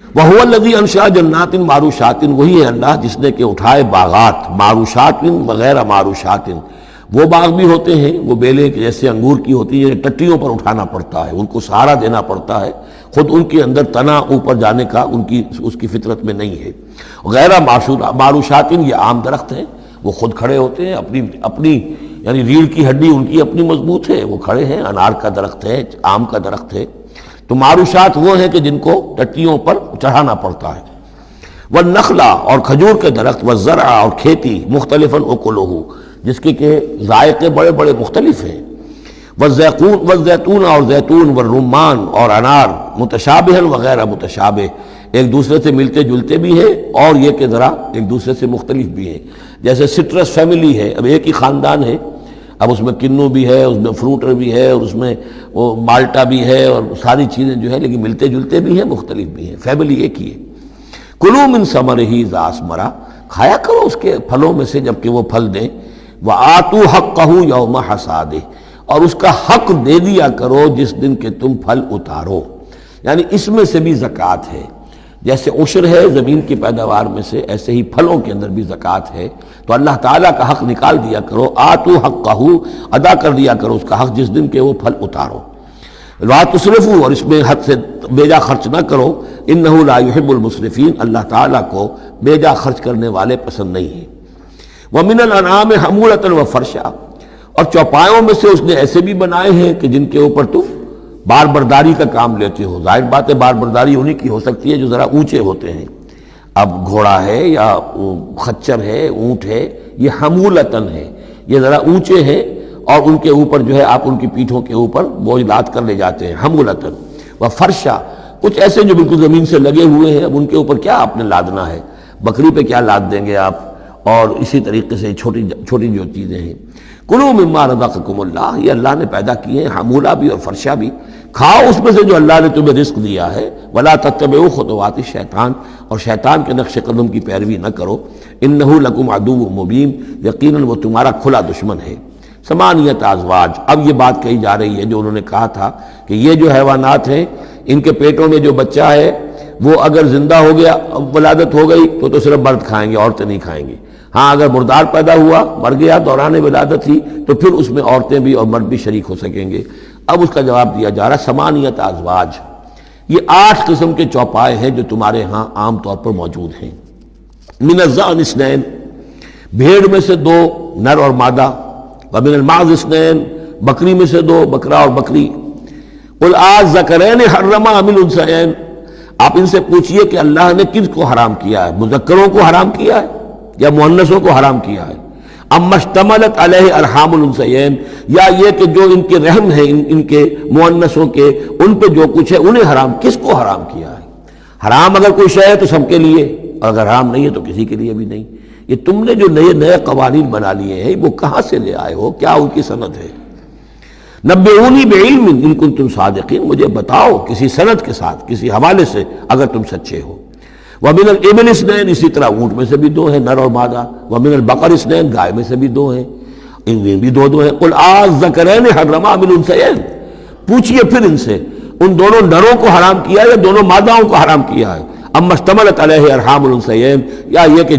وَهُوَ الَّذِي أَنشَأَ جَنَّاتٍ مَعْرُوشَاتٍ، وہی ہے اللہ جس نے کہ اٹھائے باغات، معروشات وغیرہ معروشات، وہ باغ بھی ہوتے ہیں وہ بیلے کے جیسے انگور کی ہوتی ہے، ٹٹیوں پر اٹھانا پڑتا ہے، ان کو سہارا دینا پڑتا ہے، خود ان کے اندر تنا اوپر جانے کا اس کی فطرت میں نہیں ہے۔ غیر معروشات، یہ عام درخت ہیں، وہ خود کھڑے ہوتے ہیں، اپنی یعنی ریڑھ کی ہڈی ان کی اپنی مضبوط ہے، وہ کھڑے ہیں، انار کا درخت ہے، آم کا درخت ہے۔ تو معروشات وہ ہیں کہ جن کو ٹٹیوں پر چڑھانا پڑتا ہے۔ والنخلا، اور کھجور کے درخت، والزرع، اور کھیتی، مختلفاً اکلہ، جس کے کہ ذائقے بڑے بڑے مختلف ہیں۔ والزیتون، اور زیتون، والرمان، اور انار، متشابہ وغیرہ متشابہ، ایک دوسرے سے ملتے جلتے بھی ہیں اور یہ کہ ذرا ایک دوسرے سے مختلف بھی ہیں۔ جیسے سٹرس فیملی ہے، اب ایک ہی خاندان ہے، اب اس میں کنو بھی ہے، اس میں فروٹر بھی ہے، اور اس میں وہ مالٹا بھی ہے، اور ساری چیزیں جو ہے لیکن ملتے جلتے بھی ہیں، مختلف بھی ہیں، فیملی ایک ہی ہے۔ کلوا من ثمرہ اذا اثمر، کھایا کرو اس کے پھلوں میں سے جب کہ وہ پھل دیں۔ وآتوا حقہ یوم حصادہ، اور اس کا حق دے دیا کرو جس دن کہ تم پھل اتارو، یعنی اس میں سے بھی زکوٰۃ ہے۔ جیسے عشر ہے زمین کی پیداوار میں سے، ایسے ہی پھلوں کے اندر بھی زکوٰۃ ہے۔ تو اللہ تعالیٰ کا حق نکال دیا کرو، آتوا حقہ، ادا کر دیا کرو اس کا حق جس دن کہ وہ پھل اتارو۔ لا تسرفوا، اور اس میں حد سے بیجا خرچ نہ کرو، انہ لا یحب المسرفین، اللہ تعالیٰ کو بیجا خرچ کرنے والے پسند نہیں ہیں۔ ومن الانعام حمولۃ وفرشا، اور چوپایوں میں سے اس نے ایسے بھی بنائے ہیں کہ جن کے اوپر تم بار برداری کا کام لیتے ہو۔ ظاہر بات ہے بار برداری انہی کی ہو سکتی ہے جو ذرا اونچے ہوتے ہیں، اب گھوڑا ہے یا خچر ہے، اونٹ ہے، یہ حمولتن ہے، یہ ذرا اونچے ہیں اور ان کے اوپر جو ہے آپ ان کی پیٹھوں کے اوپر بوجھ لاد کر لے جاتے ہیں، حمولتن۔ وفرشا، کچھ ایسے جو بالکل زمین سے لگے ہوئے ہیں، اب ان کے اوپر کیا آپ نے لادنا ہے، بکری پہ کیا لاد دیں گے آپ، اور اسی طریقے سے چھوٹی چھوٹی جو چیزیں ہیں۔ کلوا مما رزقکم اللہ، یہ اللہ نے پیدا کیے ہیں، حمولہ بھی اور فرشہ بھی، کھاؤ اس میں سے جو اللہ نے تمہیں رزق دیا ہے۔ ولا تتبعوا خطوات الشیطان، اور شیطان کے نقش قدم کی پیروی نہ کرو۔ انہ لکم عدو مبین، یقیناً وہ تمہارا کھلا دشمن ہے۔ ثمانیۃ ازواج، اب یہ بات کہی جا رہی ہے جو انہوں نے کہا تھا کہ یہ جو حیوانات ہیں ان کے پیٹوں میں جو بچہ ہے وہ اگر زندہ ہو گیا، ولادت ہو گئی تو صرف مرد کھائیں گے، عورتیں نہیں کھائیں گی۔ ہاں اگر مردار پیدا ہوا، مر گیا دوران ولادت ہی، تو پھر اس میں عورتیں بھی اور مرد بھی شریک ہو سکیں گے۔ اب اس کا جواب دیا جا رہا ہے ثمانیۃ ازواج، یہ 8 قسم کے چوپائے ہیں جو تمہارے ہاں عام طور پر موجود ہیں۔ من الضأن اثنین، بھیڑ میں سے 2 نر اور مادہ، ومن المعز اثنین، بکری میں سے 2 بکرا اور بکری۔ قل الذکرین حرم ام الانثیین، آپ ان سے پوچھئے کہ اللہ نے کس کو حرام کیا ہے، مذکروں کو حرام کیا ہے یا مؤنثوں کو حرام کیا ہے؟ اما اشتملت علیہ ارحام الانثیین، یا یہ کہ جو ان کے رحم ہیں ان کے مؤنثوں کے، ان پہ جو کچھ ہے انہیں حرام، کس کو حرام کیا ہے؟ حرام اگر کوئی شے ہے تو سب کے لیے، اور اگر حرام نہیں ہے تو کسی کے لیے بھی نہیں۔ یہ تم نے جو نئے قوانین بنا لیے ہیں وہ کہاں سے لے آئے ہو، کیا ان کی سند ہے؟ نبئونی بعلم ان کنتم صادقین، مجھے بتاؤ کسی سند کے ساتھ، کسی حوالے سے اگر تم سچے ہو۔ ومن الابل اثنین، اسی طرح اونٹ میں سے بھی 2 ہیں نر اور مادہ۔ ومن البقر اثنین، گائے میں سے بھی 2 ہیں، ان میں بھی 2 ہیں۔ قل الذکرین حرم ام الانثیین، پوچھئے پھر ان سے ان دونوں نروں کو حرام کیا ہے یا دونوں ماداؤں کو حرام کیا ہے؟ اما اشتملت علیہ ارحام الانثیین، یا یہ کہ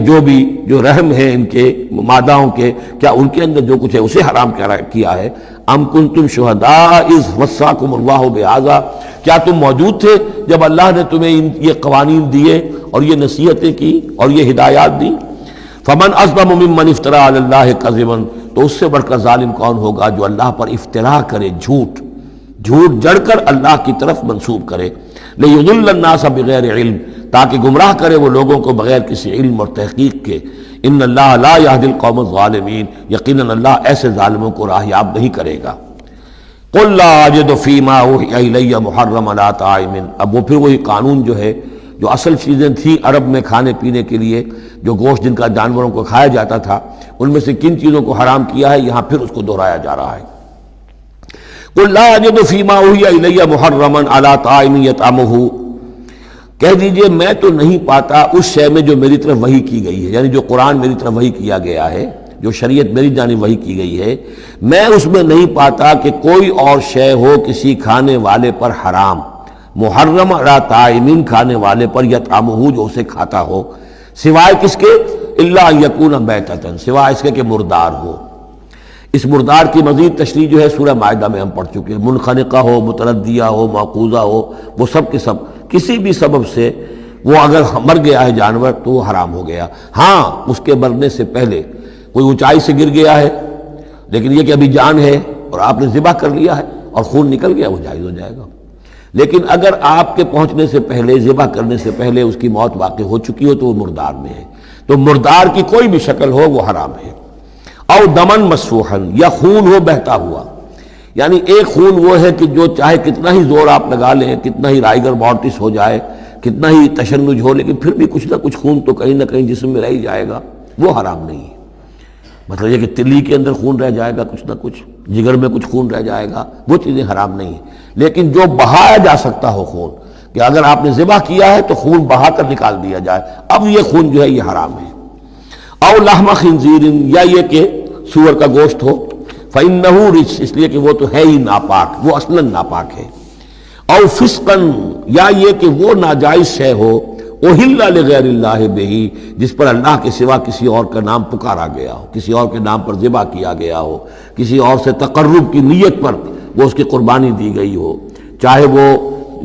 جو رحم ہیں ان کے ماداؤں کے، کیا ان کے اندر جو کچھ ہے اسے حرام کیا ہے؟ ام کنتم شہداء اذ وصاکم اللہ بہذا، کیا تم موجود تھے جب اللہ نے تمہیں یہ قوانین دیے اور یہ نصیحتیں کی اور یہ ہدایات دی؟ فمن اظلم ممن افترى علی اللہ کذبا، تو اس سے بڑھ کر ظالم کون ہوگا جو اللہ پر افترا کرے، جھوٹ جڑ کر اللہ کی طرف منسوب کرے۔ لیضل الناس بغیر علم، تاکہ گمراہ کرے وہ لوگوں کو بغیر کسی علم اور تحقیق کے۔ ان اللہ لا یہدی القوم الظالمین، یقیناً اللہ ایسے ظالموں کو راہیاب نہیں کرے گا۔ قل لا اجد فیما اوحی الی محرما علی طاعم، اب وہ پھر وہی قانون جو ہے، جو اصل چیزیں تھیں عرب میں کھانے پینے کے لیے، جو گوشت جن کا جانوروں کو کھایا جاتا تھا، ان میں سے کن چیزوں کو حرام کیا ہے، یہاں پھر اس کو دہرایا جا رہا ہے۔ قل لا اجد فیما اوحی الی محرما علی طاعم یطعمہ، کہہ دیجئے میں تو نہیں پاتا اس شے میں جو میری طرف وحی کی گئی ہے، یعنی جو قرآن میری طرف وحی کیا گیا ہے، جو شریعت میری جانب وحی کی گئی ہے، میں اس میں نہیں پاتا کہ کوئی اور شے ہو کسی کھانے والے پر حرام، محرم علی طائمین کھانے والے پر یطعمہ جو اسے کھاتا ہو، سوائے کس کے؟ الا ان یکون میتۃ، سوائے اس کے کہ مردار ہو۔ اس مردار کی مزید تشریح جو ہے سورہ مائدہ میں ہم پڑھ چکے ہیں، منخنقہ ہو، متردیہ ہو، موقوذہ ہو، وہ سب کے سب کسی بھی سبب سے وہ اگر مر گیا ہے جانور تو وہ حرام ہو گیا۔ ہاں اس کے مرنے سے پہلے کوئی اونچائی سے گر گیا ہے لیکن یہ کہ ابھی جان ہے اور آپ نے ذبح کر لیا ہے اور خون نکل گیا، وہ جائز ہو جائے گا۔ لیکن اگر آپ کے پہنچنے سے پہلے، ذبح کرنے سے پہلے اس کی موت واقع ہو چکی ہو تو وہ مردار میں ہے، تو مردار کی کوئی بھی شکل ہو وہ حرام ہے۔ او دمن مسفوحا، یا خون ہو بہتا ہوا، یعنی ایک خون وہ ہے کہ جو چاہے کتنا ہی زور آپ لگا لیں، کتنا ہی رائگر مورٹس ہو جائے، کتنا ہی تشنج ہو، لیکن پھر بھی کچھ نہ کچھ خون تو کہیں نہ کہیں جسم میں رہ ہی جائے گا، وہ حرام نہیں ہے۔ مطلب یہ کہ تلی کے اندر خون رہ جائے گا، کچھ نہ کچھ جگر میں کچھ خون رہ جائے گا، وہ چیزیں حرام نہیں ہیں۔ لیکن جو بہایا جا سکتا ہو خون، کہ اگر آپ نے ذبح کیا ہے تو خون بہا کر نکال دیا جائے، اب یہ خون جو ہے یہ حرام ہے۔ او لحم خنزیر، یا یہ کہ سور کا گوشت ہو، فإنہ رجس، اس لیے کہ وہ تو ہے ہی ناپاک، وہ اصلاً ناپاک ہے۔ او فسقن، یا یہ کہ وہ ناجائز شے ہو، احل لغیر اللہ بہ، جس پر اللہ کے سوا کسی اور کا نام پکارا گیا ہو، کسی اور کے نام پر ذبح کیا گیا ہو، کسی اور سے تقرب کی نیت پر وہ اس کی قربانی دی گئی ہو، چاہے وہ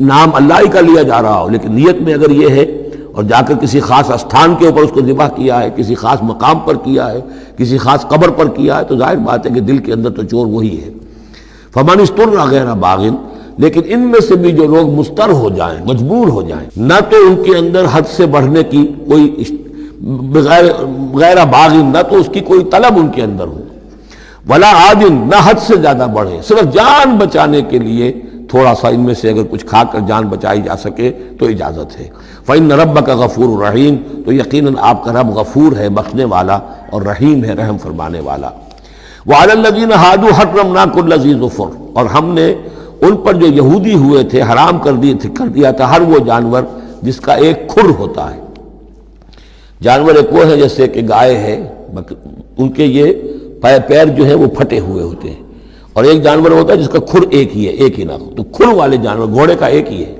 نام اللہ ہی کا لیا جا رہا ہو لیکن نیت میں اگر یہ ہے، اور جا کر کسی خاص استھان کے اوپر اس کو ذبح کیا ہے، کسی خاص مقام پر کیا ہے، کسی خاص قبر پر کیا ہے، تو ظاہر بات ہے کہ دل کے اندر تو چور وہی ہے۔ فمن اضطر غیر باغ، لیکن ان میں سے بھی جو لوگ مضطر ہو جائیں، مجبور ہو جائیں، نہ تو ان کے اندر حد سے بڑھنے کی کوئی غیر باغ، نہ تو اس کی کوئی طلب ان کے اندر ہو، ولا عاد، نہ حد سے زیادہ بڑھے، صرف جان بچانے کے لیے تھوڑا سا ان میں سے اگر کچھ کھا کر جان بچائی جا سکے تو اجازت ہے۔ فإن ربک غفور رحیم، تو یقیناً آپ کا رب غفور ہے، بخشنے والا، اور رحیم ہے، رحم فرمانے والا۔ وعلی الذین ہادوا حرمنا کل ذی ظفر، اور ہم نے ان پر جو یہودی ہوئے تھے حرام کر دیا تھا ہر وہ جانور جس کا ایک کھر ہوتا ہے۔ جانور ایک وہ ہے جیسے کہ گائے ہے، ان کے یہ پیر جو ہے وہ پھٹے ہوئے ہوتے ہیں، اور ایک جانور ہوتا ہے جس کا کھر ایک ہی ہے، ایک ہی ناخن، تو کھر والے جانور گھوڑے کا ایک ہی ہے،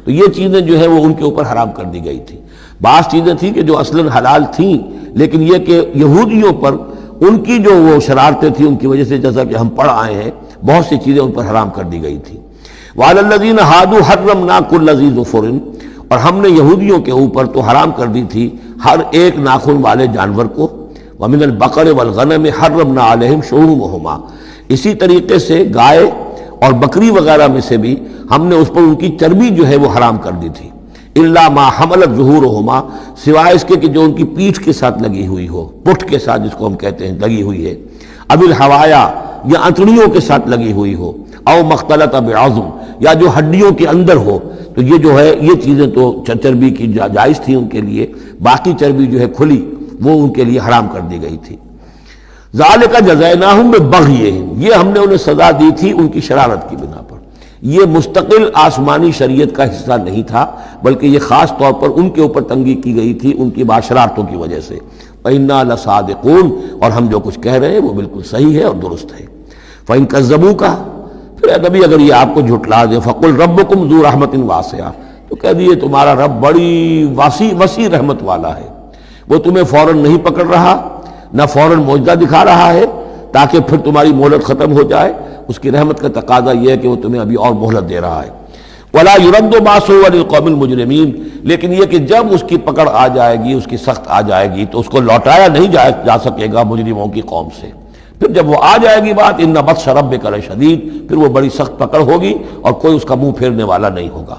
تو یہ چیزیں جو ہے وہ ان کے اوپر حرام کر دی گئی تھی۔ بعض چیزیں تھیں کہ جو اصلاً حلال تھیں، لیکن یہ کہ یہودیوں پر ان کی جو وہ شرارتیں تھیں ان کی وجہ سے، جیسا کہ ہم پڑھ آئے ہیں، بہت سی چیزیں ان پر حرام کر دی گئی تھی۔ وعلی الذین ہادوا حرمنا کل ذی ظفر، اور ہم نے یہودیوں کے اوپر تو حرام کر دی تھی ہر ایک ناخن والے جانور کو۔ ومن البقر والغنم حرمنا علیہم شحومہما، اسی طریقے سے گائے اور بکری وغیرہ میں سے بھی ہم نے اس پر ان کی چربی جو ہے وہ حرام کر دی تھی۔ الا ما حملت ظہورہما، سوائے اس کے کہ جو ان کی پیٹھ کے ساتھ لگی ہوئی ہو، پٹھ کے ساتھ جس کو ہم کہتے ہیں لگی ہوئی ہے، اب الحوایا، یا انتڑیوں کے ساتھ لگی ہوئی ہو، او مختلط بعظم، یا جو ہڈیوں کے اندر ہو، تو یہ جو ہے یہ چیزیں تو چربی کی جائز تھی ان کے لیے، باقی چربی جو ہے کھلی وہ ان کے لیے حرام کر دی گئی تھی۔ ذالک جزیناہم ببغیہم، یہ ہم نے انہیں سزا دی تھی ان کی شرارت کی بنا پر۔ یہ مستقل آسمانی شریعت کا حصہ نہیں تھا، بلکہ یہ خاص طور پر ان کے اوپر تنگی کی گئی تھی ان کی شرارتوں کی وجہ سے۔ وَإِنَّا لَصَادِقُونَ، اور ہم جو کچھ کہہ رہے ہیں وہ بالکل صحیح ہے اور درست ہے۔ فَإِن كَذَّبُوكَ، پھر اے نبی اگر یہ آپ کو جھٹلا دے، فَقُلْ رَبُّكُمْ ذُو رَحْمَةٍ وَاسِعَةٍ، تو کہہ دیے تمہارا رب بڑی وسیع رحمت والا ہے، وہ تمہیں فوراً نہیں پکڑ رہا، نہ فوراً معجزہ دکھا رہا ہے تاکہ پھر تمہاری مہلت ختم ہو جائے، اس کی رحمت کا تقاضا یہ ہے کہ وہ تمہیں ابھی اور مہلت دے رہا ہے۔ وَلَا يُرَدُّ بَأْسُهُ عَنِ الْقَوْمِ الْمُجْرِمِينَ، لیکن یہ کہ جب اس کی پکڑ آ جائے گی، اس کی سخت آ جائے گی، تو اس کو لوٹایا نہیں جا سکے گا مجرموں کی قوم سے۔ پھر جب وہ آ جائے گی بات، إِنَّ بَطْشَ رَبِّكَ لَشَدِيدٌ، پھر وہ بڑی سخت پکڑ ہوگی اور کوئی اس کا منہ پھیرنے والا نہیں ہوگا۔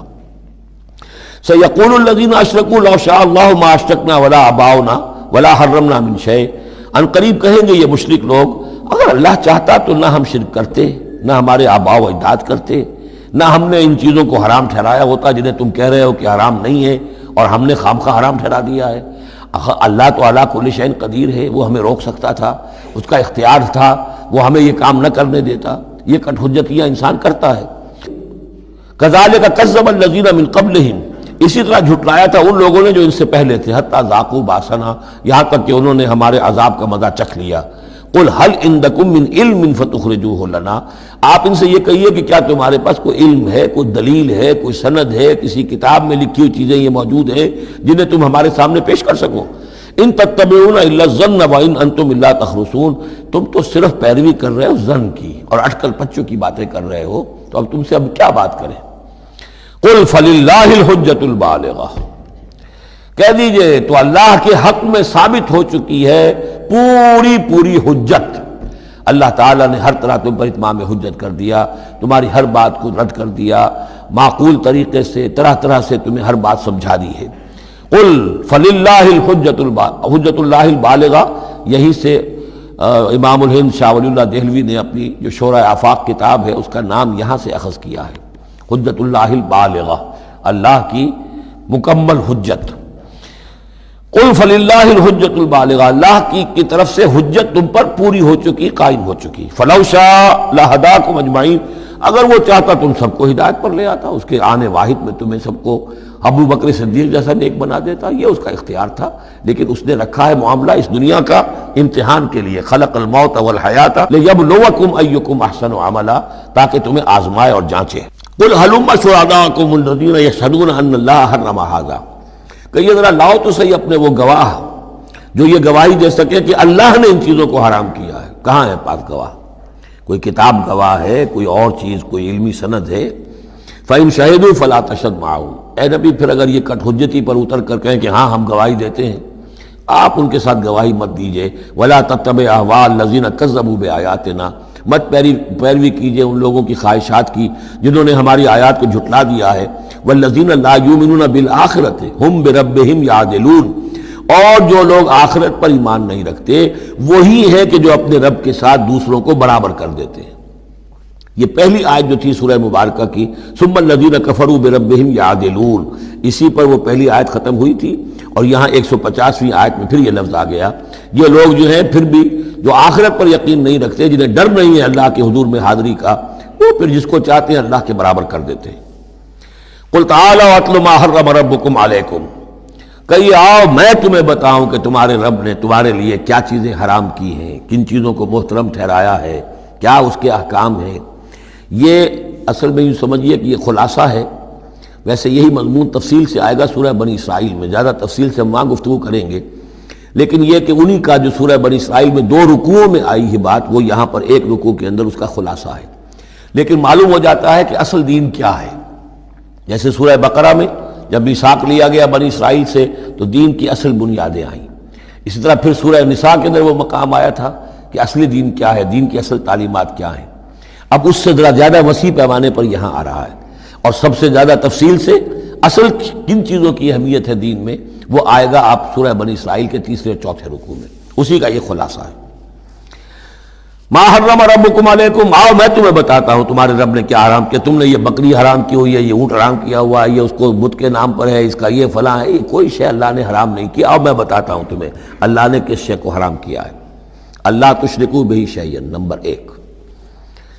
سَيَقُولُ الَّذِينَ أَشْرَكُوا لَوْ شَاءَ اللَّهُ مَا أَشْرَكْنَا وَلَا آبَاؤُنَا وَلَا حَرَّمْنَا مِنْ شَيْءٍ، ان قریب کہیں گے یہ مشرک لوگ، اگر اللہ چاہتا تو نہ ہم شرک کرتے، نہ ہمارے آباء و اجداد کرتے، نہ ہم نے ان چیزوں کو حرام ٹھہرایا ہوتا جنہیں تم کہہ رہے ہو کہ حرام نہیں ہے اور ہم نے خامخواہ حرام ٹھہرا دیا ہے۔ اللہ تو علی کل شیء قدیر ہے، وہ ہمیں روک سکتا تھا، اس کا اختیار تھا، وہ ہمیں یہ کام نہ کرنے دیتا۔ یہ کٹ حجتیاں انسان کرتا ہے۔ کذالک کذب الذین من قبلہم، اسی طرح جھٹلایا تھا ان لوگوں نے جو ان سے پہلے تھے، حتی ذاقوا باسنا، یہاں تک کہ انہوں نے ہمارے عذاب کا مزہ چکھ لیا۔ قل هل عندکم من علم فتخرجوہ لنا، آپ ان سے یہ کہیے کہ کیا تمہارے پاس کوئی علم ہے، کوئی دلیل ہے، کوئی سند ہے، کسی کتاب میں لکھی ہوئی چیزیں یہ موجود ہیں جنہیں تم ہمارے سامنے پیش کر سکو؟ ان تتبعون الا الظن وان انتم الا تخرصون، تم تو صرف پیروی کر رہے ہو ظن کی اور اٹکل پچوں کی باتیں کر رہے ہو، تو اب تم سے اب کیا بات کریں؟ قل فللہ الحجۃ البالغہ، کہہ دیجئے تو اللہ کے حق میں ثابت ہو چکی ہے پوری حجت، اللہ تعالیٰ نے ہر طرح تم پر اتمام حجت کر دیا، تمہاری ہر بات کو رد کر دیا، معقول طریقے سے طرح طرح سے تمہیں ہر بات سمجھا دی ہے۔ قل فللہ حجت اللہ البالغہ، یہی سے امام الہند شاہ ولی اللہ دہلوی نے اپنی جو شورۂ آفاق کتاب ہے اس کا نام یہاں سے اخذ کیا ہے، حجت اللہ البالغہ، اللہ کی مکمل حجت۔ قل فللہ الحجت البالغہ، اللہ کی طرف سے حجت تم پر پوری ہو چکی، قائم ہو چکی۔ فلو شاء لہداکم اجمعین، اگر وہ چاہتا تم سب کو ہدایت پر لے آتا، اس کے آنے واحد میں تمہیں سب کو ابو بکر صدیق جیسا نیک بنا دیتا، یہ اس کا اختیار تھا، لیکن اس نے رکھا ہے معاملہ اس دنیا کا امتحان کے لیے، خلق الموت والحیات لیبلوکم ایکم احسن عملا، تاکہ تمہیں آزمائے اور جانچے۔ قل ہلم شہداءکم الذین یشہدون ان اللہ حرم ھذا، کہیے ذرا لاؤ تو صحیح اپنے وہ گواہ جو یہ گواہی دے سکے کہ اللہ نے ان چیزوں کو حرام کیا ہے، کہاں ہے پاس گواہ؟ کوئی کتاب گواہ ہے، کوئی اور چیز، کوئی علمی سند ہے؟ فَإِن شَهِدُوا فَلَا تَشْهَدْ مَعَهُمْ، اے نبی پھر اگر یہ کٹ حجتی پر اتر کر کہیں کہ ہاں ہم گواہی دیتے ہیں، آپ ان کے ساتھ گواہی مت دیجئے۔ وَلَا تَتَّبِعْ أَهْوَاءَ الَّذِينَ كَذَّبُوا بِآيَاتِنَا، مت پیروی کیجئے ان لوگوں کی خواہشات کی جنہوں نے ہماری آیات کو جھٹلا دیا ہے۔ وَالَّذِينَ لَا يُؤْمِنُونَ بِالْآخِرَةِ هُمْ بِرَبِّهِمْ يَعْدِلُونَ، اور جو لوگ آخرت پر ایمان نہیں رکھتے وہی ہے کہ جو اپنے رب کے ساتھ دوسروں کو برابر کر دیتے ہیں۔ یہ پہلی آیت جو تھی سورہ مبارکہ کی، ثم الذین کفروا بربہم یعدلون، اسی پر وہ پہلی آیت ختم ہوئی تھی، اور یہاں 150ویں آیت میں پھر یہ لفظ آ گیا۔ یہ لوگ جو ہیں پھر بھی جو آخرت پر یقین نہیں رکھتے، جنہیں ڈر نہیں ہے اللہ کے حضور میں حاضری کا، وہ پھر جس کو چاہتے ہیں اللہ کے برابر کر دیتے ہیں۔ قل تعالوا اتل ما حرم ربکم علیکم، کہیے آؤ میں تمہیں بتاؤں کہ تمہارے رب نے تمہارے لیے کیا چیزیں حرام کی ہیں، کن چیزوں کو محترم ٹھہرایا ہے، کیا اس کے احکام ہیں۔ یہ اصل میں یوں سمجھیے کہ یہ خلاصہ ہے، ویسے یہی مضمون تفصیل سے آئے گا سورہ بنی اسرائیل میں، زیادہ تفصیل سے ہم وہاں گفتگو کریں گے، لیکن یہ کہ انہی کا جو سورہ بنی اسرائیل میں 2 رکوعوں میں آئی ہے بات، وہ یہاں پر 1 رکوع کے اندر اس کا خلاصہ ہے۔ لیکن معلوم ہو جاتا ہے کہ اصل دین کیا ہے۔ جیسے سورہ بقرہ میں جب میثاق لیا گیا بنی اسرائیل سے تو دین کی اصل بنیادیں آئیں، اسی طرح پھر سورہ نساء کے اندر وہ مقام آیا تھا کہ اصلی دین کیا ہے، دین کی اصل تعلیمات کیا ہیں۔ اب اس سے ذرا زیادہ وسیع پیمانے پر یہاں آ رہا ہے، اور سب سے زیادہ تفصیل سے اصل کن چیزوں کی اہمیت ہے دین میں وہ آئے گا آپ سورہ بنی اسرائیل کے 3 اور 4 رکوع میں، اسی کا یہ خلاصہ ہے۔ ما حرم ربکم علیکم، آؤ میں تمہیں بتاتا ہوں تمہارے رب نے کیا حرام کیا۔ تم نے یہ بکری حرام کی ہوئی ہے، یہ اونٹ حرام کیا ہوا ہے، یہ اس کو بت کے نام پر ہے، اس کا یہ فلاں ہے، یہ کوئی شے اللہ نے حرام نہیں کیا۔ آؤ میں بتاتا ہوں تمہیں اللہ نے کس شے کو حرام کیا ہے۔ اللہ تشرکوا بہ شیئا، نمبر 1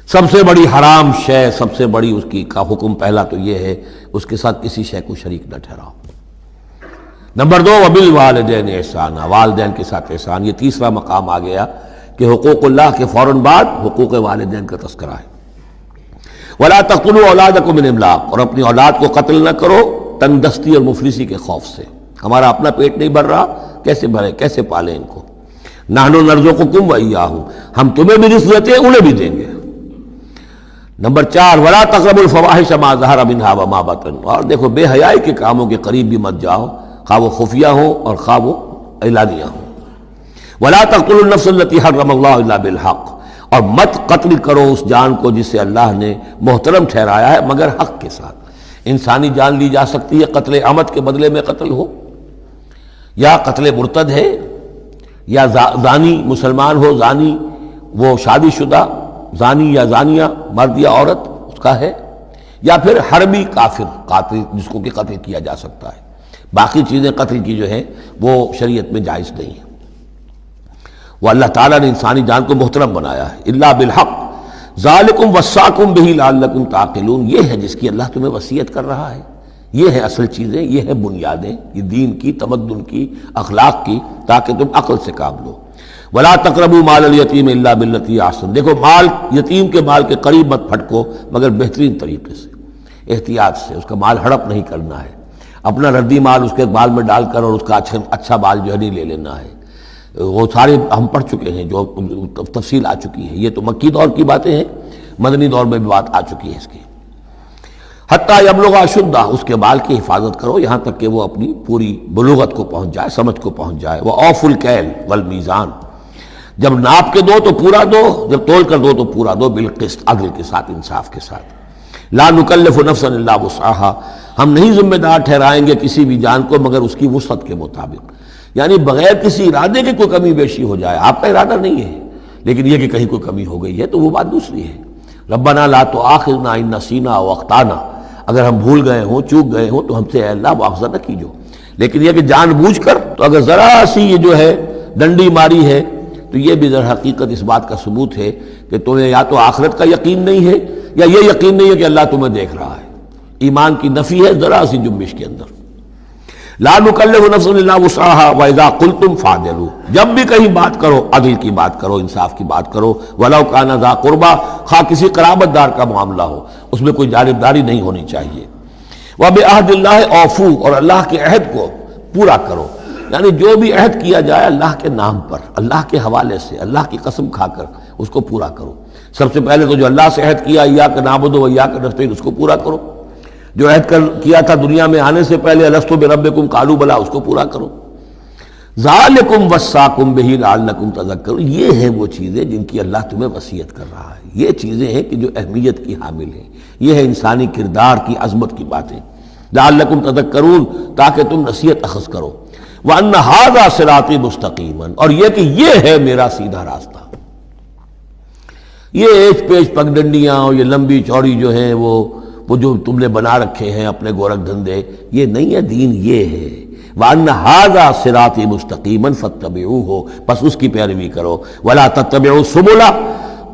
سب سے بڑی حرام شے، سب سے بڑی اس کی کا حکم پہلا تو یہ ہے اس کے ساتھ کسی شے کو شریک نہ ٹھہراؤ۔ نمبر 2 وبالوالدین احسانا، والدین کے ساتھ احسان، یہ تیسرا مقام آ گیا کہ حقوق اللہ کے فوراً بعد حقوق والدین کا تذکرہ ہے۔ ولا تقتلوا اولادکم من املاق، اور اپنی اولاد کو قتل نہ کرو تنگ دستی اور مفلسی کے خوف سے۔ ہمارا اپنا پیٹ نہیں بھر رہا، کیسے بھرے، کیسے پالیں ان کو۔ نحن نرزقکم وایاہم، ہم تمہیں بھی رزق دیتے ہیں انہیں بھی دیں گے۔ نمبر 4 ولا تقربوا الفواحش ما ظهر منها وما بطن، اور دیکھو بے حیائی کے کاموں کے قریب بھی مت جاؤ، خواہ وہ خفیہ ہو اور خواہ وہ اعلانیہ ہو۔ ولا تقتلوا النفس التي حرم الله الا بالحق، اور مت قتل کرو اس جان کو جسے اللہ نے محترم ٹھہرایا ہے مگر حق کے ساتھ۔ انسانی جان لی جا سکتی ہے قتل عمد کے بدلے میں قتل ہو، یا قتل مرتد ہے، یا زانی مسلمان ہو، زانی وہ شادی شدہ زانی یا زانیہ مرد یا عورت اس کا ہے، یا پھر حربی کافر قاتل جس کو کہ قتل کیا جا سکتا ہے۔ باقی چیزیں قتل کی جو ہیں وہ شریعت میں جائز نہیں ہیں۔ وہ اللہ تعالیٰ نے انسانی جان کو محترم بنایا ہے۔ الا بالحق ذالکم وصاکم بہ لعلکم تعقلون، یہ ہے جس کی اللہ تمہیں وصیت کر رہا ہے، یہ ہے اصل چیزیں، یہ ہے بنیادیں، یہ دین کی، تمدن کی، اخلاق کی، تاکہ تم عقل سے کام لو۔ ولا تقربوا مال الیتیم الا باللتی احسن، دیکھو مال یتیم کے مال کے قریب مت پھٹکو مگر بہترین طریقے سے، احتیاط سے، اس کا مال ہڑپ نہیں کرنا ہے، اپنا ردی مال اس کے بال میں ڈال کر اور اس کا اچھا بال جو ہے نہیں لے لینا ہے۔ وہ سارے ہم پڑھ چکے ہیں، جو تفصیل آ چکی ہے، یہ تو مکی دور کی باتیں ہیں، مدنی دور میں بھی بات آ چکی ہے اس کی۔ حتیٰ یبلغ اشدہ، اس کے بال کی حفاظت کرو یہاں تک کہ وہ اپنی پوری بلوغت کو پہنچ جائے، سمجھ کو پہنچ جائے۔ وَأَوْفُوا الْكَيْلَ وَالْمِيزَانَ، جب ناپ کے دو تو پورا دو، جب تول کر دو تو پورا دو، بالقسط، عدل کے ساتھ، انصاف کے ساتھ۔ لا نکلف نفسا الا وسعها، ہم نہیں ذمہ دار ٹھہرائیں گے کسی بھی جان کو مگر اس کی وسعت کے مطابق، یعنی بغیر کسی ارادے کے کوئی کمی بیشی ہو جائے، آپ کا ارادہ نہیں ہے لیکن یہ کہ کہیں کوئی کمی ہو گئی ہے تو وہ بات دوسری ہے۔ ربنا لا تؤاخذنا ان نسینا او اخطانا، اگر ہم بھول گئے ہوں، چوک گئے ہوں تو ہم سے اے اللہ مؤاخذہ نہ کیجو، لیکن یہ کہ جان بوجھ کر، تو اگر ذرا سی یہ جو ہے ڈنڈی ماری ہے تو یہ بھی در حقیقت اس بات کا ثبوت ہے کہ تمہیں یا تو آخرت کا یقین نہیں ہے یا یہ یقین نہیں ہے کہ اللہ تمہیں دیکھ رہا ہے۔ ایمان کی نفی ہے ذرا سی جنبش کے اندر۔ لا نکلف نفسا الا وسعها واذا قلتم فاعدلوا، جب بھی کہیں بات کرو عدل کی بات کرو، انصاف کی بات کرو، ولو کان ذا قربا، خواہ کسی قرابت دار کا معاملہ ہو، اس میں کوئی جانبداری نہیں ہونی چاہیے۔ وبعہد اللہ اوفوا، اور اللہ کے عہد کو پورا کرو، یعنی جو بھی عہد کیا جائے اللہ کے نام پر، اللہ کے حوالے سے، اللہ کی قسم کھا کر اس کو پورا کرو۔ سب سے پہلے تو جو اللہ سے عہد کیا ایاک نعبد و ایاک نستعین، اس کو پورا کرو۔ جو عہد کیا تھا دنیا میں آنے سے پہلے الست بربکم قالوا بلی، اس کو پورا کرو۔ ذالکم وصاکم بہ لعلکم تذکرون، یہ ہیں وہ چیزیں جن کی اللہ تمہیں وصیت کر رہا ہے، یہ چیزیں ہیں کہ جو اہمیت کی حامل ہیں، یہ ہے انسانی کردار کی عظمت کی باتیں، لعلکم تذکرون، تاکہ تم نصیحت اخذ کرو۔ وَأَنَّ هَذَا صِرَاطِي مُسْتَقِيمًا، اور یہ کہ یہ ہے میرا سیدھا راستہ۔ یہ ایچ پیچ پگڈنڈیاں اور یہ لمبی چوڑی جو ہیں وہ جو تم نے بنا رکھے ہیں اپنے گورکھ دھندے، یہ نہیں ہے دین، یہ ہے وَأَنَّ هَذَا صِرَاطِي مُسْتَقِيمًا فَاتَّبِعُوهُ، بس اس کی پیروی کرو۔ وَلَا تَتَّبِعُوا السُّبُلَ،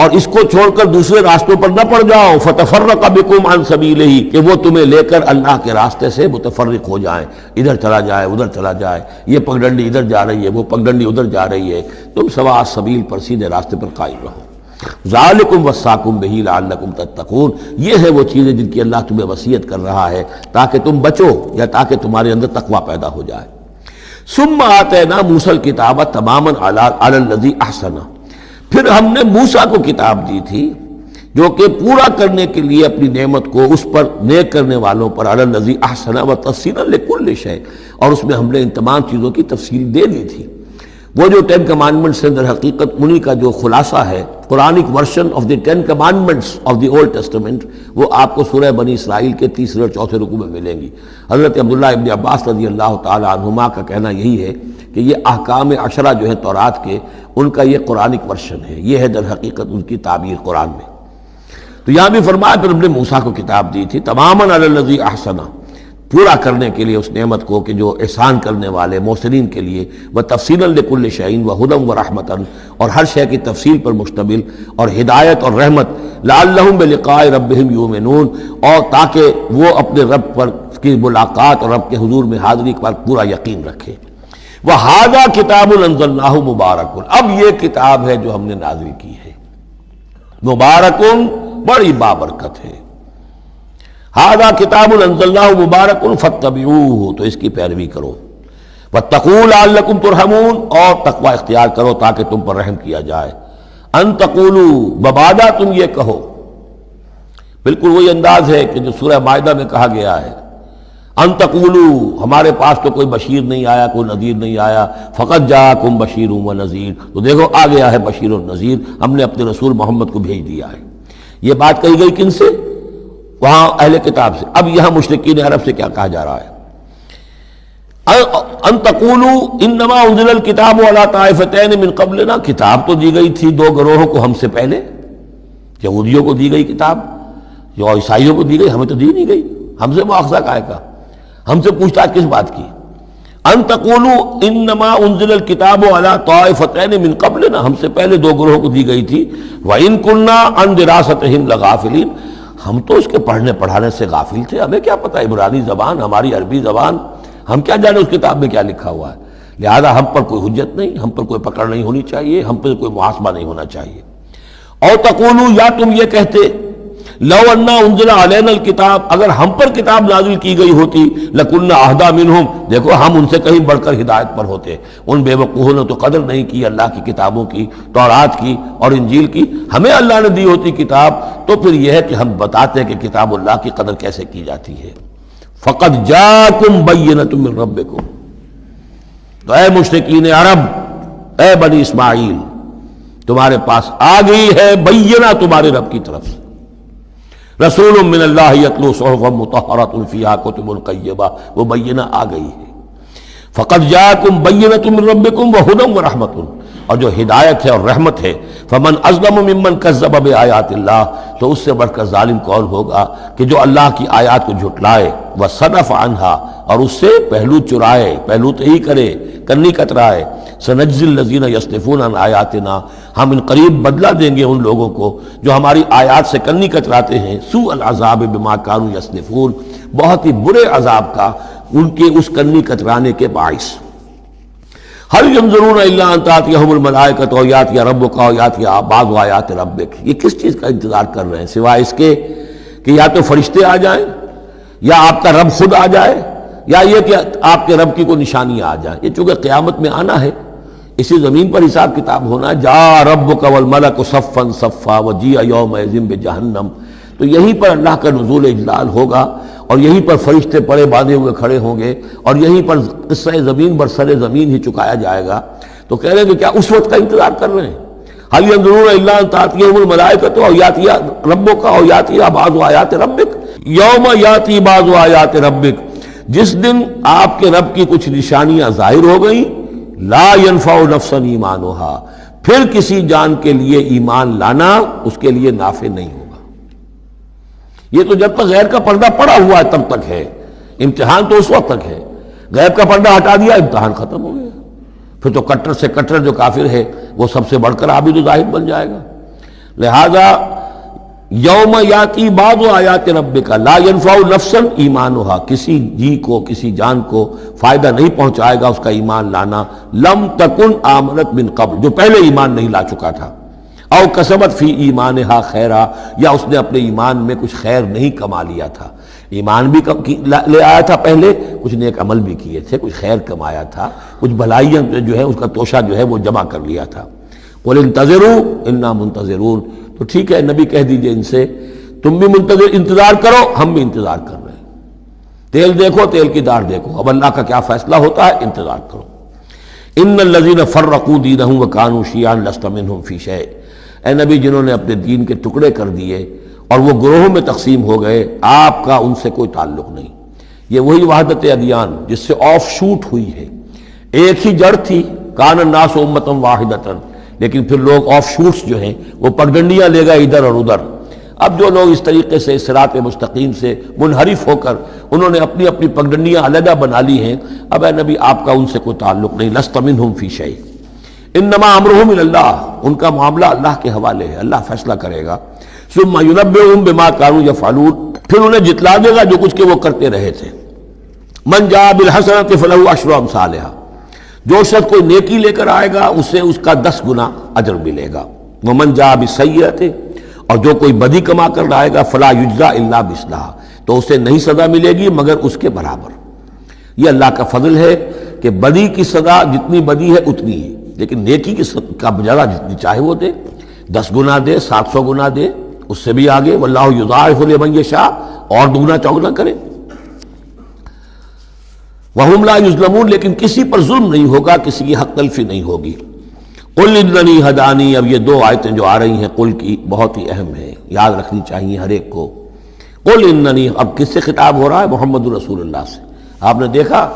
اور اس کو چھوڑ کر دوسرے راستوں پر نہ پڑ جاؤ، فَتَفَرَّقَ بِكُمْ عَنْ سَبِيلِهِ، کہ وہ تمہیں لے کر اللہ کے راستے سے متفرق ہو جائیں، ادھر چلا جائے ادھر چلا جائے، یہ پگڈنڈی ادھر جا رہی ہے وہ پگڈنڈی ادھر جا رہی ہے، تم سواء السبیل پر سیدھے راستے پر قائم رہو۔ ذالکم وصاکم بہ لعلکم تتقون، یہ ہے وہ چیزیں جن کی اللہ تمہیں وصیت کر رہا ہے تاکہ تم بچو یا تاکہ تمہارے اندر تقوی پیدا ہو جائے۔ ثم آتینا موسیٰ الکتاب تماما علی الذی احسن، پھر ہم نے موسیٰ کو کتاب دی تھی جو کہ پورا کرنے کے لیے اپنی نعمت کو اس پر نیک کرنے والوں پر، علی الذی احسن وتفصیلا لکل شیء، اور اس میں ہم نے ان تمام چیزوں کی تفصیل دے دی تھی۔ وہ جو 10 کمانڈمنٹس ہیں در حقیقت انہی کا جو خلاصہ ہے، Quranic version of the 10 commandments of the old testament, وہ آپ کو سورہ بنی اسرائیل کے 3 اور 4 رکوع میں ملیں گی۔ حضرت عبداللہ ابن عباس رضی اللہ تعالی عنہما کا کہنا یہی ہے کہ یہ احکام عشرہ جو ہیں تورات کے، ان کا یہ قرآنک ورژن ہے، یہ ہے در حقیقت ان کی تعبیر قرآن میں۔ تو یہاں بھی فرمایا پھر ہم نے موسیٰ کو کتاب دی تھی تماما علی الذی احسن، پورا کرنے کے لیے اس نعمت کو کہ جو احسان کرنے والے محسنین کے لیے، وتفصیلا لکل شیء وہدی ورحمۃ، اور ہر شے کی تفصیل پر مشتمل اور ہدایت اور رحمت، لعلہم بلقاء ربہم یؤمنون، اور تاکہ وہ اپنے رب پر کی ملاقات اور رب کے حضور میں حاضری پر پورا یقین رکھے۔ وہذا کتاب انزلناہ مبارک، اب یہ کتاب ہے جو ہم نے نازل کی ہے، مبارک، بڑی بابرکت ہے۔ ھذا کتاب انزلناہ مبارک فاتبعوہ، تو اس کی پیروی کرو۔ واتقوا لعلکم ترحمون، اور تقوی اختیار کرو تاکہ تم پر رحم کیا جائے۔ ان تقولوا، ببادا تم یہ کہو، بالکل وہی انداز ہے کہ جو سورہ مائدہ میں کہا گیا ہے، ان تقولوا، ہمارے پاس تو کوئی بشیر نہیں آیا، کوئی نذیر نہیں آیا، فقط جاءکم بشیر و نذیر، تو دیکھو آ گیا ہے بشیر و نذیر، ہم نے اپنے رسول محمد کو بھیج دیا ہے۔ یہ بات کہی گئی کن سے؟ وہاں اہل کتاب سے۔ اب یہاں مشرکین عرب سے کیا کہا جا رہا ہے؟ ان تقولوا انما انزل الکتاب علی طائفتین من قبلنا، کتاب تو دی گئی تھی 2 گروہوں کو ہم سے پہلے، یہودیوں کو دی گئی کتاب، جو عیسائیوں کو دی گئی، ہمیں تو دی نہیں گئی، ہم سے مؤاخذہ کائے کا، ہم سے پوچھتا کس بات کی؟ ان تقولوا انما انزل الکتاب علی طائفتین من قبلنا، ہم سے پہلے 2 گروہوں کو دی گئی تھی، وان كنا عن دراستہم لغافلین، ہم تو اس کے پڑھنے پڑھانے سے غافل تھے، ہمیں کیا پتہ عبرانی زبان، ہماری عربی زبان، ہم کیا جانے اس کتاب میں کیا لکھا ہوا ہے۔ لہذا ہم پر کوئی حجت نہیں، ہم پر کوئی پکڑ نہیں ہونی چاہیے، ہم پر کوئی محاسبہ نہیں ہونا چاہیے۔ اور تقولوا، یا تم یہ کہتے، لو انا انزل علینا الکتاب، اگر ہم پر کتاب نازل کی گئی ہوتی، لکنا اہدی منہم، دیکھو ہم ان سے کہیں بڑھ کر ہدایت پر ہوتے۔ ان بے وقوفوں نے تو قدر نہیں کی اللہ کی کتابوں کی، تورات کی اور انجیل کی۔ ہمیں اللہ نے دی ہوتی کتاب تو پھر یہ ہے کہ ہم بتاتے کہ کتاب اللہ کی قدر کیسے کی جاتی ہے۔ فقد جاءکم بینۃ من ربکم، تو اے مشرکین عرب، اے بنی اسماعیل، تمہارے پاس آ گئی ہے بینہ تمہارے رب کی طرف سے، رسول من اللہ یتلو صحفا مطہرۃ فیہا کتب قیمہ، وہ بینہ آ گئی ہے۔ فقد جاءکم بینۃ من ربکم وہدی ورحمۃ، اور جو ہدایت ہے اور رحمت ہے، فمن اظلم ممن کذب بآیات اللہ، تو اس سے بڑھ کر ظالم کون ہوگا کہ جو اللہ کی آیات کو جھٹلائے، وصدف عنہا، اور اس سے پہلو چرائے، پہلو تہی کرے، کنی کترائے۔ سنجزی الذین یصدفون عن آیاتنا، ہم ان قریب بدلہ دیں گے ان لوگوں کو جو ہماری آیات سے کنی کتراتے ہیں، سوء العذاب بما کانوا یصدفون، بہت ہی برے عذاب کا ان کے اس کنی کترانے کے باعث۔ هل ينظرون الا ان تاتيهم الملائکۃ او یاتی ربک او یاتی بعض آیات ربک، یہ کس چیز کا انتظار کر رہے ہیں سوائے اس کے کہ یا تو فرشتے آ جائیں، یا آپ کا رب خود آ جائے، یا یہ کہ آپ کے رب کی کوئی نشانیاں آ جائیں۔ یہ چونکہ قیامت میں آنا ہے، اسی زمین پر حساب کتاب ہونا ہے۔ جاء ربک والملک صفا صفا وجیء یومئذ بجہنم، تو یہیں پر اللہ کا نزول اجلال ہوگا، اور یہیں پر فرشتے پڑے باندھے ہوئے کھڑے ہوں گے، اور یہیں پر قصہ زمین بر سر زمین ہی چکایا جائے گا۔ تو کہہ رہے ہیں کہ کیا اس وقت کا انتظار کر رہے ہیں؟ هل ينظرون الا ان تاتيهم الملائکۃ او یاتی ربک او یاتی بعض آیات ربک، یوم یاتی بعض آیات ربک، جس دن آپ کے رب کی کچھ نشانیاں ظاہر ہو گئیں، لا ينفع نفسا ایمانها، پھر کسی جان کے لیے ایمان لانا اس کے لیے نافع نہیں ہوگا۔ یہ تو جب تک غیر کا پردہ پڑا ہوا ہے تب تک ہے، امتحان تو اس وقت تک ہے۔ غیب کا پردہ ہٹا دیا، امتحان ختم ہو گیا، پھر تو کٹر سے کٹر جو کافر ہے وہ سب سے بڑھ کر عابد و زاہد بن جائے گا۔ لہذا یوم یاتی بعض آیات ربک لا ينفع نفسا ایمانها، کسی جی کو، کسی جان کو فائدہ نہیں پہنچائے گا اس کا ایمان لانا، لم تکن آمنت من قبل، جو پہلے ایمان نہیں لا چکا تھا، او کسبت فی ایمانہا خیرا، یا اس نے اپنے ایمان میں کچھ خیر نہیں کما لیا تھا، ایمان بھی لے آیا تھا پہلے، کچھ نیک عمل بھی کیے تھے، کچھ خیر کمایا تھا، کچھ بھلائیاں جو ہے اس کا توشہ جو ہے وہ جمع کر لیا تھا۔ قل انتظروا انا منتظرون، تو ٹھیک ہے نبی کہہ دیجئے ان سے تم بھی انتظار کرو، ہم بھی انتظار کر رہے ہیں۔ تیل دیکھو، تیل کی دار دیکھو، اب اللہ کا کیا فیصلہ ہوتا ہے، انتظار کرو۔ ان الذین فرقوا دینہم وکانوا شیعا لست منہم فی شیء، اے نبی جنہوں نے اپنے دین کے ٹکڑے کر دیے اور وہ گروہوں میں تقسیم ہو گئے، آپ کا ان سے کوئی تعلق نہیں۔ یہ وہی وحدت ادیان جس سے آف شوٹ ہوئی ہے، ایک ہی جڑ تھی، کان الناس امۃ واحدۃ، لیکن پھر لوگ آف شوٹس جو ہیں وہ پگڈنڈیاں لے گئے ادھر اور ادھر۔ اب جو لوگ اس طریقے سے صراط مستقیم سے منحرف ہو کر انہوں نے اپنی اپنی پگڈنڈیاں علیحدہ بنا لی ہیں، اب اے نبی آپ کا ان سے کوئی تعلق نہیں، لست منہم فی شیء، انما امرہم الی اللہ، ان کا معاملہ اللہ کے حوالے ہے، اللہ فیصلہ کرے گا۔ ثم ینبئہم بما کانوا یفعلون، پھر انہیں جتلا دے گا جو کچھ کہ وہ کرتے رہے تھے۔ من جاء بالحسنۃ فلہ عشر امثالھا، جو شخص کوئی نیکی لے کر آئے گا اسے اس کا 10 گنا اجر ملے گا۔ ومن جاء بالسیئۃ، اور جو کوئی بدی کما کر لائے گا، فلا یجزا الا مثلھا، تو اسے نہیں سزا ملے گی مگر اس کے برابر۔ یہ اللہ کا فضل ہے کہ بدی کی سزا جتنی بدی ہے اتنی ہی، لیکن نیکی کی کا بجا جتنی چاہے وہ دے، 10 گنا دے، 700 گنا دے، اس سے بھی آگے، واللہ یضاعف لمن یشاء، اور دگنا چوگنا کرے۔ وہم لا یظلمون، لیکن کسی پر ظلم نہیں ہوگا، کسی کی حق تلفی نہیں ہوگی۔ قل اننی ہدانی، اب یہ 2 آیتیں جو آ رہی ہیں قل کی بہت ہی اہم ہیں، یاد رکھنی چاہیے ہر ایک کو۔ قل اننی، اب کس سے خطاب ہو رہا ہے؟ محمد رسول اللہ سے۔ آپ نے دیکھا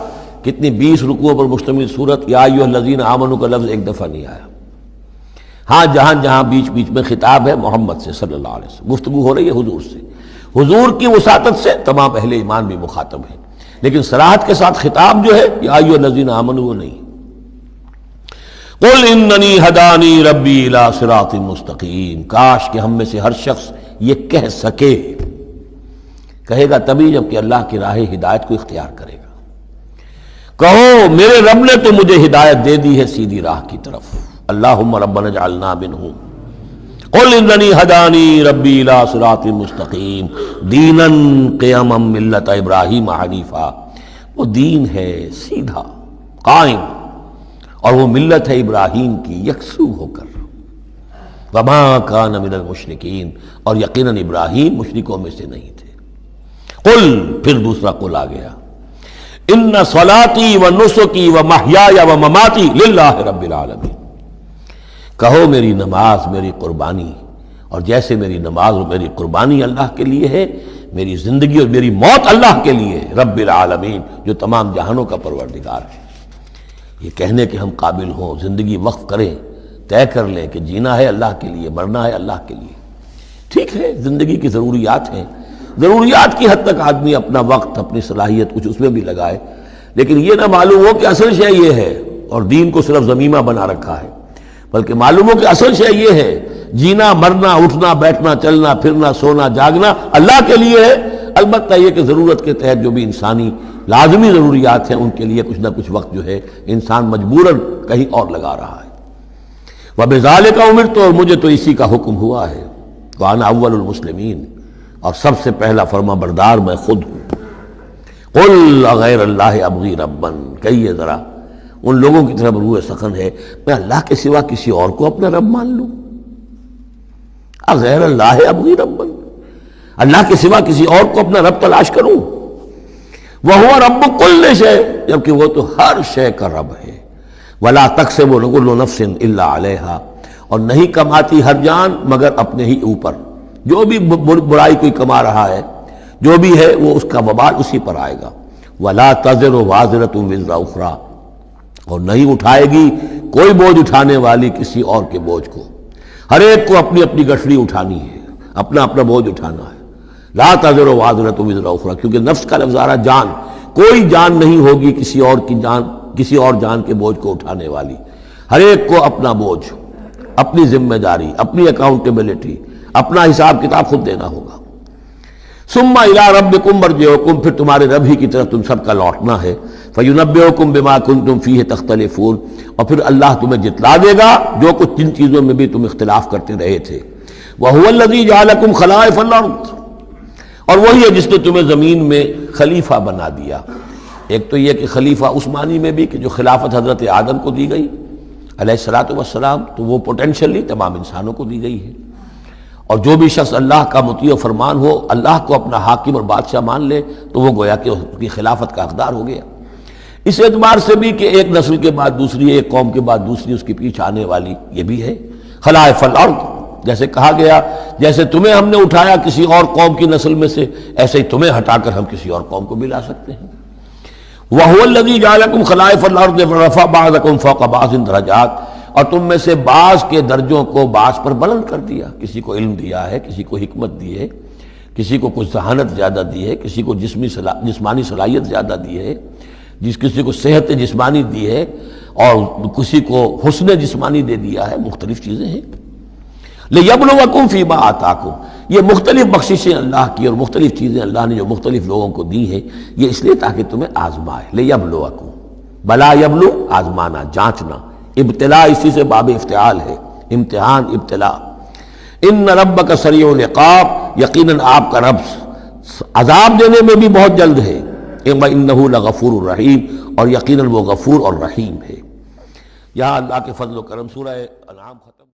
کتنی 20 رکوعوں پر مشتمل صورت، یا ایھا الذین آمنوا کا لفظ ایک دفعہ نہیں آیا۔ ہاں جہاں جہاں بیچ بیچ میں خطاب ہے محمد سے صلی اللہ علیہ وسلم، گفتگو ہو رہی ہے حضور سے، حضور کی وساطت سے تمام اہل ایمان بھی مخاطب ہیں، لیکن صراحت کے ساتھ خطاب جو ہے یا ایھا الذین آمنوا وہ نہیں۔ قل اننی ہدانی ربی الی صراط مستقیم، کاش کہ ہم میں سے ہر شخص یہ کہہ سکے، کہے گا تبھی جب کہ اللہ کی راہ ہدایت کو اختیار کرے گا۔ کہو میرے رب نے تو مجھے ہدایت دے دی ہے سیدھی راہ کی طرف. اللہم ربنا اجعلنا منہم. قل اننی ہدانی ربی الی صراط مستقیم دینا قیما ملت ابراہیم حنیفا. وہ دین ہے سیدھا قائم، اور وہ ملت ہے ابراہیم کی یکسو ہو کر. وما کان من المشرکین، اور یقیناً ابراہیم مشرکوں میں سے نہیں تھے. قل، پھر دوسرا قل آ گیا، ان صلاتی و نسکی و محیای و مماتی للہ رب العالمین. کہو میری نماز، میری قربانی، اور جیسے میری نماز اور میری قربانی اللہ کے لیے ہے، میری زندگی اور میری موت اللہ کے لیے ہے، رب العالمین، جو تمام جہانوں کا پروردگار ہے. یہ کہنے کے ہم قابل ہوں، زندگی وقف کریں، طے کر لیں کہ جینا ہے اللہ کے لیے، مرنا ہے اللہ کے لیے. ٹھیک ہے، زندگی کی ضروریات ہیں، ضروریات کی حد تک آدمی اپنا وقت، اپنی صلاحیت کچھ اس میں بھی لگائے، لیکن یہ نہ معلوم ہو کہ اصل شے یہ ہے اور دین کو صرف ضمیمہ بنا رکھا ہے، بلکہ معلوم ہو کہ اصل شے یہ ہے، جینا، مرنا، اٹھنا، بیٹھنا، چلنا، پھرنا، سونا، جاگنا اللہ کے لیے ہے. البتہ یہ کہ ضرورت کے تحت جو بھی انسانی لازمی ضروریات ہیں ان کے لیے کچھ نہ کچھ وقت جو ہے انسان مجبوراً کہیں اور لگا رہا ہے. وَبِذَالِكَ أُمِرْتُ، اور مجھے تو اسی کا حکم ہوا ہے. وَأَنَا أَوَّلُ الْمُسْلِمِينَ، اور سب سے پہلا فرما بردار میں خود ہوں. قُلْ أَغَيْرَ اللَّهِ أَبْغِي رَبًّا، کہیے ذرا، ان لوگوں کی طرف روح سخن ہے، میں اللہ کے سوا کسی اور کو اپنا رب مان لوں؟ اغیر اللہ ابغی ربا، اللہ کے سوا کسی اور کو اپنا رب تلاش کروں. وہو رب کل شے، جبکہ وہ تو ہر شے کا رب ہے. ولا تکسب کل نفس الا علیہا، اور نہیں کماتی ہر جان مگر اپنے ہی اوپر. جو بھی برائی کوئی کما رہا ہے، جو بھی ہے وہ اس کا وبال اسی پر آئے گا. ولا تزر وازرۃ وزر اخری، اور نہیں اٹھائے گی کوئی بوجھ اٹھانے والی کسی اور کے بوجھ کو. ہر ایک کو اپنی اپنی گٹھڑی اٹھانی ہے، اپنا اپنا بوجھ اٹھانا ہے. لا تزر وازرۃ وزر اخری، کیونکہ نفس کا لفظ آ رہا جان، کوئی جان نہیں ہوگی کسی اور کی جان، کسی اور جان کے بوجھ کو اٹھانے والی. ہر ایک کو اپنا بوجھ، اپنی ذمہ داری، اپنی اکاؤنٹیبلٹی، اپنا حساب کتاب خود دینا ہوگا. ثم الی ربکم مرجعکم، پھر تمہارے رب ہی کی طرف تم سب کا لوٹنا ہے. فینبئکم بما کنتم فیہ تختلفون، اور پھر اللہ تمہیں جتلا دے گا جو کچھ جن چیزوں میں بھی تم اختلاف کرتے رہے تھے. وہو الذی جعلکم خلائف الارض، اور وہی ہے جس نے تمہیں زمین میں خلیفہ بنا دیا. ایک تو یہ کہ خلیفہ اس معنی میں بھی کہ جو خلافت حضرت آدم کو دی گئی علیہ الصلوۃ والسلام، تو وہ پوٹینشلی تمام انسانوں کو دی گئی ہے. اور جو بھی شخص اللہ کا مطیع و فرمان ہو، اللہ کو اپنا حاکم اور بادشاہ مان لے، تو وہ گویا کہ اس کی خلافت کا حقدار ہو گیا. اس اعتبار سے بھی کہ ایک نسل کے بعد دوسری، ایک قوم کے بعد دوسری اس کے پیچھے آنے والی، یہ بھی ہے خلائف الارض. جیسے کہا گیا جیسے تمہیں ہم نے اٹھایا کسی اور قوم کی نسل میں سے، ایسے ہی تمہیں ہٹا کر ہم کسی اور قوم کو بھی لا سکتے ہیں. وَهُوَ الَّذِي جَعَلَكُمْ خَلَائِفَ الْأَرْضِ وَرَفَعَ بَعْضَكُمْ فَوْقَ بَعْضٍ دَرَجَاتٍ، اور تم میں سے بعض کے درجوں کو بعض پر بلند کر دیا. کسی کو علم دیا ہے، کسی کو حکمت دی ہے، کسی کو کچھ ذہانت زیادہ دی ہے، کسی کو جسمانی صلاحیت زیادہ دی ہے، کسی کو صحت جسمانی دی ہے، اور کسی کو حسن جسمانی دے دیا ہے. مختلف چیزیں ہیں. لِيَبْلُوَكُمْ فِي مَا آتَاكُمْ، یہ مختلف بخششیں اللہ کی اور مختلف چیزیں اللہ نے جو مختلف لوگوں کو دی ہیں، یہ اس لیے تاکہ تمہیں آزمائے. لِيَبْلُوَكُمْ، بلا یبلو، آزمانا، جانچنا. ابتلاء اسی سے باب افتعال ہے، امتحان، ابتلاء. ان ربک سریع العقاب، یقیناً آپ کا رب عذاب دینے میں بھی بہت جلد ہے. انہ لغفور الرحیم، اور یقیناً وہ غفور اور رحیم ہے. یہاں اللہ کے فضل و کرم سورہ انعام